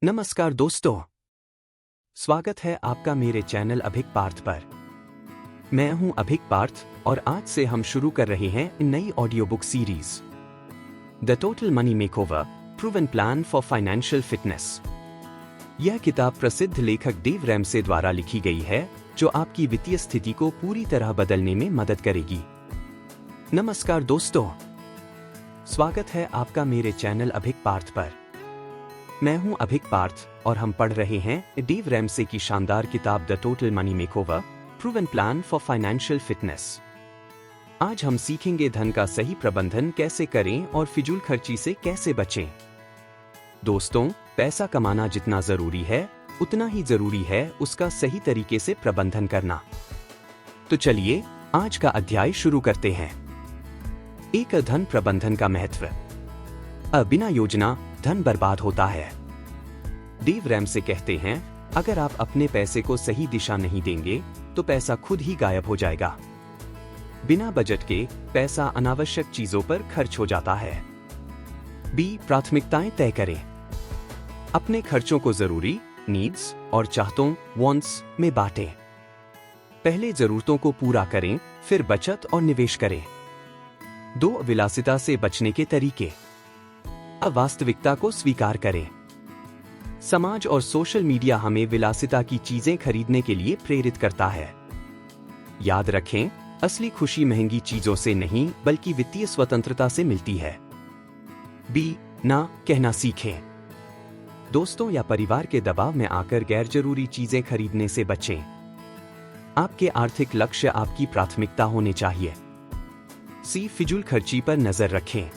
नमस्कार दोस्तों, स्वागत है आपका मेरे चैनल अभिक पार्थ पर। मैं हूं अभिक पार्थ और आज से हम शुरू कर रहे हैं नई audio book series the total money makeover proven plan for financial fitness. यह किताब प्रसिद्ध लेखक डेव रैमसे द्वारा लिखी गई है, जो आपकी वित्तीय स्थिति को पूरी तरह बदलने में मदद करेगी। नमस्कार दोस्तों, स्वागत है आपका मेरे चैनल अभिक पार्थ पर। मैं हूं अभिक पार्थ और हम पढ़ रहे हैं डेव रैमसे की शानदार किताब the total money makeover proven plan for financial fitness. आज हम सीखेंगे धन का सही प्रबंधन कैसे करें और फिजूल खर्ची से कैसे बचें। दोस्तों, पैसा कमाना जितना जरूरी है उतना ही जरूरी है उसका सही तरीके से प्रबंधन करना। तो चलिए आज का अध्याय शुरू करते हैं। एक धन प्रबंधन का महत्व। बिना योजना धन बर्बाद होता है। डेव रैमसे कहते हैं, अगर आप अपने पैसे को सही दिशा नहीं देंगे तो पैसा खुद ही गायब हो जाएगा। बिना बजट के पैसा अनावश्यक चीजों पर खर्च हो जाता है। प्राथमिकताएं तय करें। अपने खर्चों को जरूरी, नीड्स और चाहतों, वांट्स में बांटें। पहले जरूरतों को पूरा करें, फिर बचत और निवेश करें। विलासिता से बचने के तरीके। अवास्तविकता को स्वीकार करें। समाज और सोशल मीडिया हमें विलासिता की चीजें खरीदने के लिए प्रेरित करता है। याद रखें, असली खुशी महंगी चीजों से नहीं बल्कि वित्तीय स्वतंत्रता से मिलती है। ना कहना सीखें। दोस्तों या परिवार के दबाव में आकर गैर जरूरी चीजें खरीदने से बचें। आपके आर्थिक लक्ष्य आपकी प्राथमिकता होने चाहिए। फिजूल खर्ची पर नजर रखें।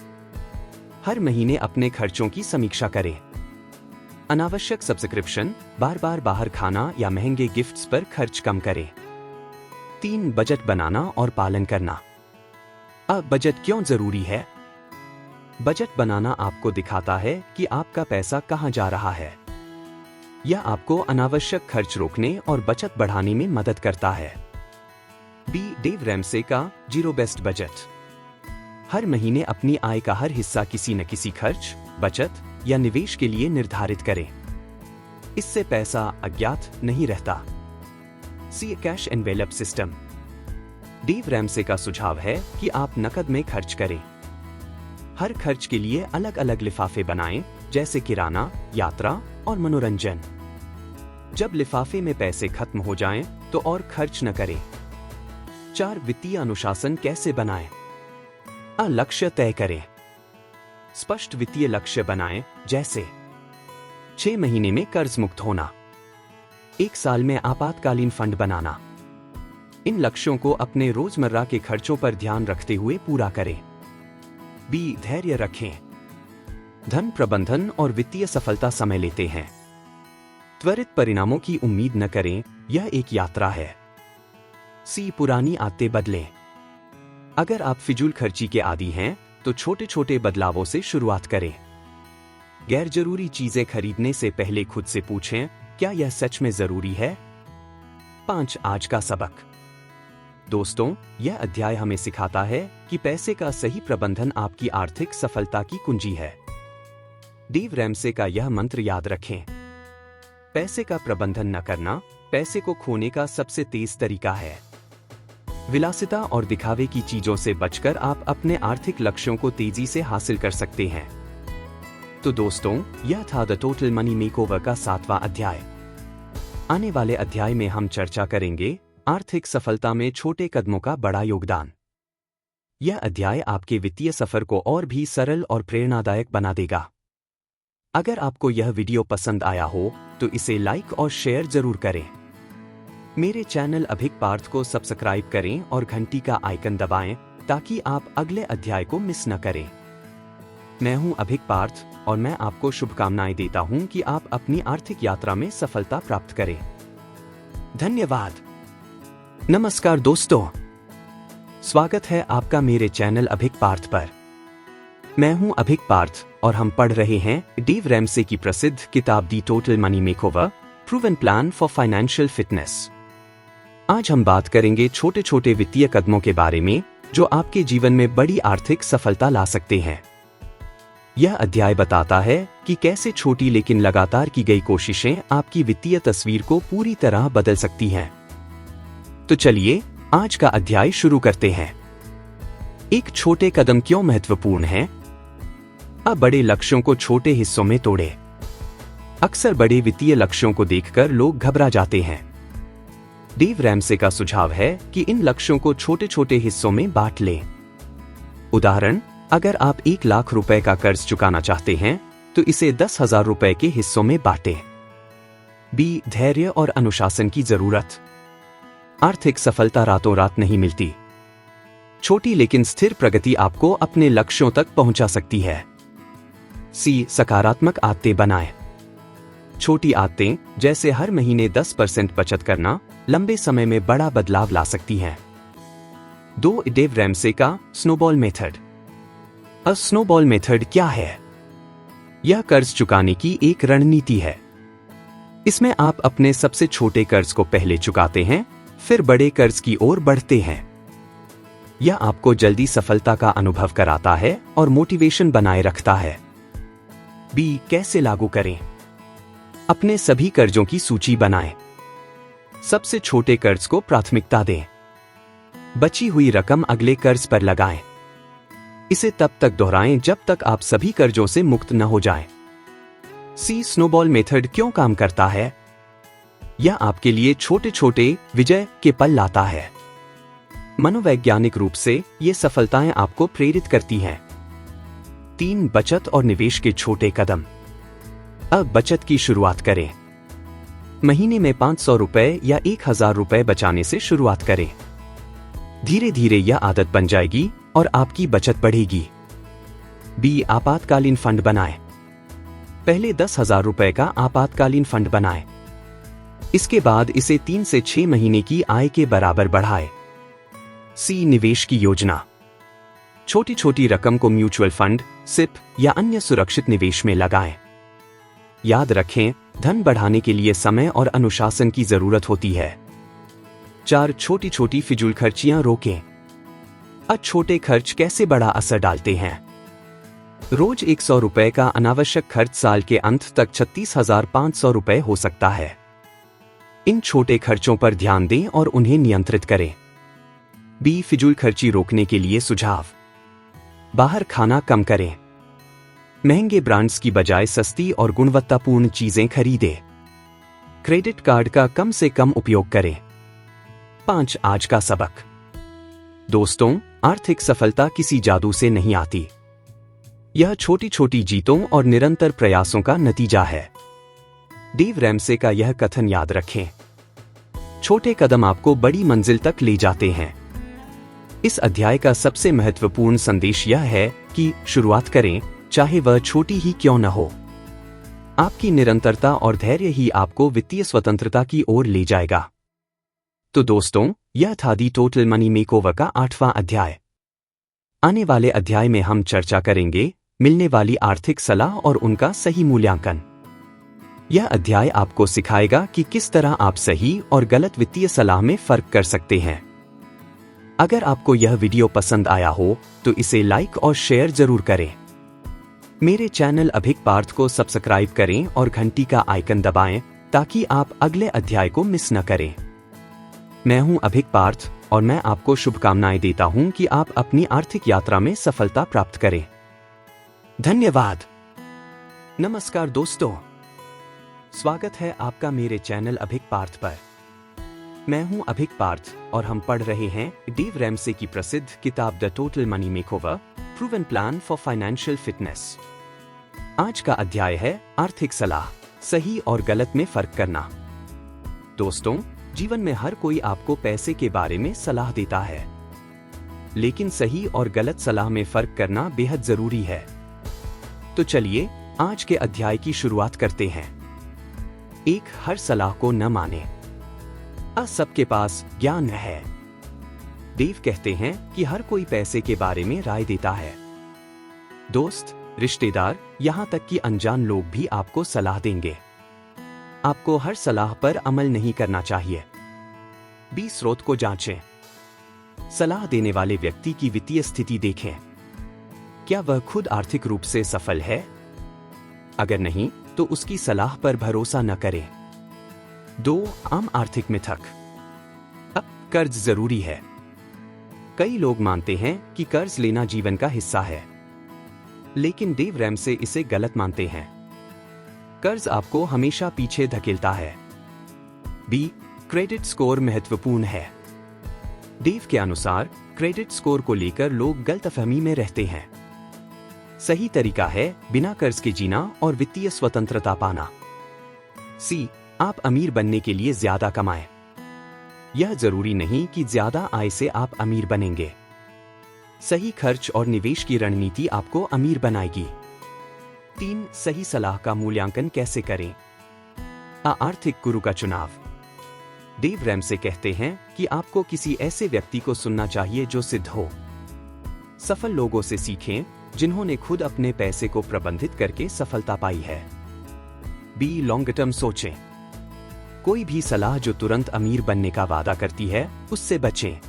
हर महीने अपने खर्चों की समीक्षा करें। अनावश्यक सब्सक्रिप्शन, बार बार बाहर खाना या महंगे गिफ्ट्स पर खर्च कम करें। बजट बनाना और पालन करना। अब बजट क्यों जरूरी है? बजट बनाना आपको दिखाता है कि आपका पैसा कहां जा रहा है। यह आपको अनावश्यक खर्च रोकने और बचत बढ़ाने में मदद करता है। डेव रैमसे का जीरो बेस्ड बजट। हर महीने अपनी आय का हर हिस्सा किसी न किसी खर्च, बचत या निवेश के लिए निर्धारित करें। इससे पैसा अज्ञात नहीं रहता। Cash envelope system. Dave Ramsey का सुझाव है कि आप नकद में खर्च करें। हर खर्च के लिए अलग अलग लिफाफे बनाएं, जैसे किराना, यात्रा और मनोरंजन। जब लिफाफे में पैसे खत्म हो जाएं, तो और खर्च न करें। वित्तीय अनुशासन कैसे बनाएं? लक्ष्य तय करें। स्पष्ट वित्तीय लक्ष्य बनाएं, जैसे 6 महीने में कर्ज मुक्त होना, 1 साल में आपातकालीन फंड बनाना। इन लक्ष्यों को अपने रोजमर्रा के खर्चों पर ध्यान रखते हुए पूरा करें। धैर्य रखें। धन प्रबंधन और वित्तीय सफलता समय लेते हैं। त्वरित परिणामों की उम्मीद न करें, यह एक यात्रा है। पुरानी आदतें बदलें। अगर आप फिजूल खर्ची के आदी हैं, तो छोटे छोटे बदलावों से शुरुआत करें। गैर जरूरी चीजें खरीदने से पहले खुद से पूछें, क्या यह सच में जरूरी है? 5 आज का सबक। दोस्तों, यह अध्याय हमें सिखाता है कि पैसे का सही प्रबंधन आपकी आर्थिक सफलता की कुंजी है। डेव रैमसे का यह मंत्र याद रखें। पैसे का प्रबंधन न करना पैसे को खोने का सबसे तेज तरीका है। विलासिता और दिखावे की चीजों से बचकर आप अपने आर्थिक लक्ष्यों को तेजी से हासिल कर सकते हैं। तो दोस्तों, यह था द टोटल मनी मेकओवर का 7वां अध्याय। आने वाले अध्याय में हम चर्चा करेंगे आर्थिक सफलता में छोटे कदमों का बड़ा योगदान। यह अध्याय आपके वित्तीय सफर को और भी सरल और प्रेरणादायक बना देगा। अगर आपको यह वीडियो पसंद आया हो तो इसे लाइक और शेयर जरूर करें। मेरे चैनल अभिक पार्थ को सब्सक्राइब करें और घंटी का आइकन दबाएं ताकि आप अगले अध्याय को मिस न करें। मैं हूं अभिक पार्थ और मैं आपको शुभकामनाएं देता हूं कि आप अपनी आर्थिक यात्रा में सफलता प्राप्त करें। धन्यवाद। नमस्कार दोस्तों, स्वागत है आपका मेरे चैनल अभिक पार्थ पर। मैं हूं अभिक पार्थ और हम पढ़ रहे हैं डेव रैमसे की प्रसिद्ध किताब the total money makeover proven plan for financial fitness. आज हम बात करेंगे छोटे छोटे वित्तीय कदमों के बारे में जो आपके जीवन में बड़ी आर्थिक सफलता ला सकते हैं। यह अध्याय बताता है कि कैसे छोटी लेकिन लगातार की गई कोशिशें आपकी वित्तीय तस्वीर को पूरी तरह बदल सकती हैं। तो चलिए आज का अध्याय शुरू करते हैं। एक छोटे कदम क्यों महत्वपूर्ण हैं? अब बड़े लक्ष्यों को छोटे हिस्सों में तोड़ें। अक्सर बड़े वित्तीय लक्ष्यों को देखकर लोग घबरा जाते हैं। डेव रैमसे का सुझाव है कि इन लक्ष्यों को छोटे छोटे हिस्सों में बांट लें। उदाहरण, अगर आप 1 लाख रुपए का कर्ज चुकाना चाहते हैं तो इसे 10,000 रुपए के हिस्सों में बांटें। बी, धैर्य और अनुशासन की जरूरत। आर्थिक सफलता रातों रात नहीं मिलती। छोटी लेकिन स्थिर प्रगति आपको अपने लक्ष्यों तक पहुंचा सकती है। सी, सकारात्मक आदतें बनाएं। छोटी आदतें जैसे हर महीने 10% बचत करना लंबे समय में बड़ा बदलाव ला सकती हैं। 2, डेव रैमसे का स्नोबॉल मेथड। स्नोबॉल मेथड क्या है? यह कर्ज चुकाने की एक रणनीति है। इसमें आप अपने सबसे छोटे कर्ज को पहले चुकाते हैं, फिर बड़े कर्ज की ओर बढ़ते हैं। यह आपको जल्दी सफलता का अनुभव कराता है और मोटिवेशन बनाए रखता है। बी, कैसे लागू करें? अपने सभी कर्जों की सूची बनाएं। सबसे छोटे कर्ज को प्राथमिकता दें। बची हुई रकम अगले कर्ज पर लगाएं। इसे तब तक दोहराएं जब तक आप सभी कर्जों से मुक्त न हो जाएं। सी, स्नोबॉल मेथड क्यों काम करता है? यह आपके लिए छोटे छोटे विजय के पल लाता है। मनोवैज्ञानिक रूप से ये सफलताएं आपको प्रेरित करती हैं। 3, बचत और निवेश के छोटे कदम। अब बचत की शुरुआत करें। महीने में 500 रुपए या 1,000 रुपए बचाने से शुरुआत करें। धीरे धीरे यह आदत बन जाएगी और आपकी बचत बढ़ेगी। बी, आपातकालीन फंड बनाएं। पहले 10,000 रुपए का आपातकालीन फंड बनाएं। इसके बाद इसे 3 से 6 महीने की आय के बराबर बढ़ाएं। सी, निवेश की योजना। छोटी छोटी रकम को म्यूचुअल फंड, सिप या अन्य सुरक्षित निवेश में लगाएं। याद रखें, धन बढ़ाने के लिए समय और अनुशासन की जरूरत होती है। 4, छोटी छोटी फिजूल खर्चियां रोकें। छोटे खर्च कैसे बड़ा असर डालते हैं? रोज 100 रुपए का अनावश्यक खर्च साल के अंत तक 36,500 रुपए हो सकता है। इन छोटे खर्चों पर ध्यान दें और उन्हें नियंत्रित करें। बी, फिजूल खर्ची रोकने के लिए सुझाव। बाहर खाना कम करें। महंगे ब्रांड्स की बजाय सस्ती और गुणवत्तापूर्ण चीजें खरीदें। क्रेडिट कार्ड का कम से कम उपयोग करें। 5, आज का सबक। दोस्तों, आर्थिक सफलता किसी जादू से नहीं आती। यह छोटी छोटी जीतों और निरंतर प्रयासों का नतीजा है। डेव रैमसे का यह कथन याद रखें। छोटे कदम आपको बड़ी मंजिल तक ले जाते हैं। इस अध्याय का सबसे महत्वपूर्ण संदेश यह है कि शुरुआत करें, चाहे वह छोटी ही क्यों न हो। आपकी निरंतरता और धैर्य ही आपको वित्तीय स्वतंत्रता की ओर ले जाएगा। तो दोस्तों, यह था दी टोटल मनी मेकओवर का 8वां अध्याय। आने वाले अध्याय में हम चर्चा करेंगे मिलने वाली आर्थिक सलाह और उनका सही मूल्यांकन। यह अध्याय आपको सिखाएगा कि किस तरह आप सही और गलत वित्तीय सलाह में फर्क कर सकते हैं। अगर आपको यह वीडियो पसंद आया हो तो इसे लाइक और शेयर जरूर करें। मेरे चैनल अभिक पार्थ को सब्सक्राइब करें और घंटी का आइकन दबाएं ताकि आप अगले अध्याय को मिस न करें। मैं हूं अभिक पार्थ और मैं आपको शुभकामनाएं देता हूं कि आप अपनी आर्थिक यात्रा में सफलता प्राप्त करें। धन्यवाद। नमस्कार दोस्तों, स्वागत है आपका मेरे चैनल अभिक पार्थ पर। मैं हूं अभिक पार्थ और हम पढ़ रहे हैं डेव रैमसे की प्रसिद्ध किताब the total money makeover, proven plan for financial fitness. आज का अध्याय है आर्थिक सलाह, सही और गलत में फर्क करना। दोस्तों, जीवन में हर कोई आपको पैसे के बारे में सलाह देता है, लेकिन सही और गलत सलाह में फर्क करना बेहद जरूरी है। तो चलिए आज के अध्याय की शुरुआत करते हैं। 1, हर सलाह को न माने। सबके पास ज्ञान है। डेव कहते हैं कि हर कोई पैसे के बारे में राय देता है। दोस्त, रिश्तेदार, यहां तक कि अनजान लोग भी आपको सलाह देंगे। आपको हर सलाह पर अमल नहीं करना चाहिए। बी, स्रोत को जांचें। सलाह देने वाले व्यक्ति की वित्तीय स्थिति देखें। क्या वह खुद आर्थिक रूप से सफल है? अगर नहीं, तो उसकी सलाह पर भरोसा न करें। 2. आम आर्थिक मिथक। कर्ज जरूरी है। कई लोग मानते हैं कि कर्ज लेना जीवन का हिस्सा है, लेकिन डेव रैमसे इसे गलत मानते हैं। कर्ज आपको हमेशा पीछे धकेलता है। बी. क्रेडिट स्कोर महत्वपूर्ण है। डेव के अनुसार क्रेडिट स्कोर को लेकर लोग गलतफहमी में रहते हैं। सही तरीका है बिना कर्ज के जीना और वित्तीय स्वतंत्रता पाना। सी. आप अमीर बनने के लिए ज्यादा कमाएं। यह जरूरी नहीं कि ज्यादा आय से आप अमीर बनेंगे। सही खर्च और निवेश की रणनीति आपको अमीर बनाएगी। 3. सही सलाह का मूल्यांकन कैसे करें? आर्थिक गुरु का चुनाव। डेव रैमसे कहते हैं कि आपको किसी ऐसे व्यक्ति को सुनना चाहिए जो सिद्ध हो। सफल लोगों से सीखें जिन्होंने खुद अपने पैसे को प्रबंधित करके सफलता पाई है। बी. लॉन्ग टर्म सोचें। कोई भी सलाह जो तुरंत अमीर बनने का वादा करती है, उससे बचें।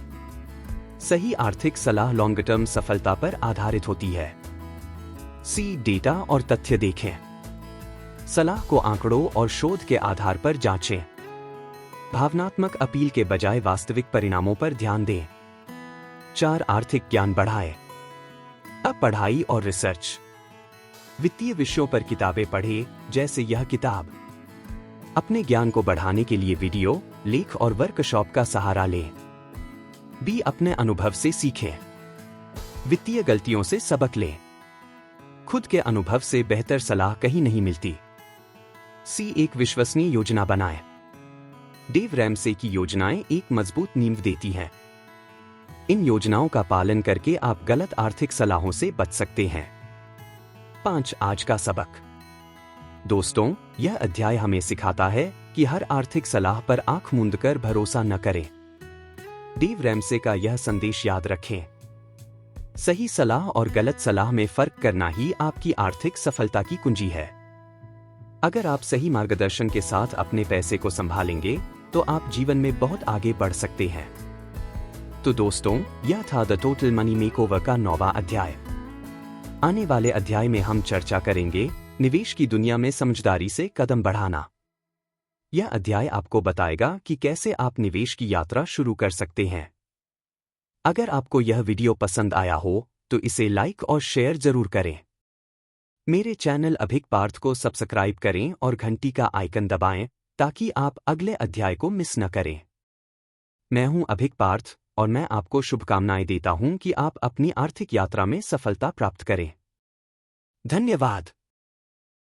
सही आर्थिक सलाह लॉन्ग टर्म सफलता पर आधारित होती है। सी. डेटा और तथ्य देखें। सलाह को आंकड़ों और शोध के आधार पर जांचें। भावनात्मक अपील के बजाय वास्तविक परिणामों पर ध्यान दें। 4. आर्थिक ज्ञान बढ़ाएं। पढ़ाई और रिसर्च। वित्तीय विषयों पर किताबें पढ़ें, जैसे यह किताब। अपने ज्ञान को बढ़ाने के लिए वीडियो, लेख और वर्कशॉप का सहारा लें। बी. अपने अनुभव से सीखें। वित्तीय गलतियों से सबक लें। खुद के अनुभव से बेहतर सलाह कहीं नहीं मिलती। सी. एक विश्वसनीय योजना बनाएं। डेव रैमसे की योजनाएं एक मजबूत नींव देती हैं। इन योजनाओं का पालन करके आप गलत आर्थिक सलाहों से बच सकते हैं। 5. आज का सबक। दोस्तों, यह अध्याय हमें सिखाता है कि हर आर्थिक सलाह पर आंख मूंदकर भरोसा न करें। डेव रैमसे का यह संदेश याद रखें। सही सलाह और गलत सलाह में फर्क करना ही आपकी आर्थिक सफलता की कुंजी है। अगर आप सही मार्गदर्शन के साथ अपने पैसे को संभालेंगे, तो आप जीवन में बहुत आगे बढ़ सकते हैं। तो दोस्तों, यह था द टोटल मनी मेकओवर का 9वां अध्याय। आने वाले अध्याय में हम चर्चा करेंगे निवेश की दुनिया में समझदारी से कदम बढ़ाना। यह अध्याय आपको बताएगा कि कैसे आप निवेश की यात्रा शुरू कर सकते हैं। अगर आपको यह वीडियो पसंद आया हो, तो इसे लाइक और शेयर जरूर करें। मेरे चैनल अभिक पार्थ को सब्सक्राइब करें और घंटी का आइकन दबाएं, ताकि आप अगले अध्याय को मिस न करें। मैं हूं अभिक पार्थ और मैं आपको शुभकामनाएं देता हूं कि आप अपनी आर्थिक यात्रा में सफलता प्राप्त करें। धन्यवाद।